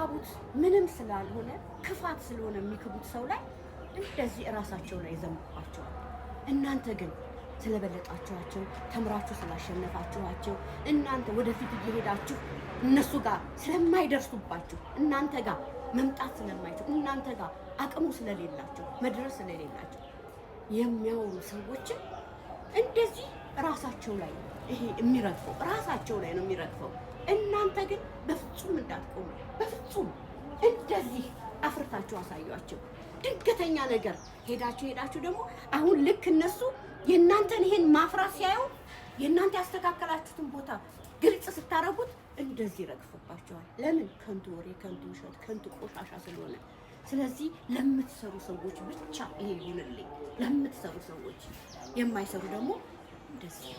የተሳቡት ምንም ስላልሆነ ክፋት ስለሆነ የሚክቡት ሰው ላይ እንደዚህ እራሳቸው ላይ ይዘምባቸዋል። እናንተ ግን ስለበለጣችኋቸው ተምራችሁ ስላሸነፋችኋቸው እናንተ ወደፊት እየሄዳችሁ እነሱ ጋር ስለማይደርሱባችሁ እናንተ ጋር መምጣት ስለማይችሉ እናንተ ጋር አቅሙ ስለሌላቸው መድረስ ስለሌላቸው የሚያወሩ ሰዎችን እንደዚህ ራሳቸው ላይ ይሄ የሚረግፈው ራሳቸው ላይ ነው የሚረግፈው። እናንተ ግን በፍጹም እንዳትቆሙ፣ በፍጹም እንደዚህ አፍርታችሁ አሳዩአቸው። ድንገተኛ ነገር ሄዳችሁ ደግሞ አሁን ልክ እነሱ የእናንተን ይሄን ማፍራት ሲያዩ የእናንተ ያስተካከላችሁትን ቦታ ግልጽ ስታረጉት እንደዚህ ይረግፍባቸዋል። ለምን? ከንቱ ወሬ፣ ከንቱ ውሸት፣ ከንቱ ቆሻሻ ስለሆነ። ስለዚህ ለምትሰሩ ሰዎች ብቻ ይሄ ይሁንልኝ። ለምትሰሩ ሰዎች፣ የማይሰሩ ደግሞ እንደዚህ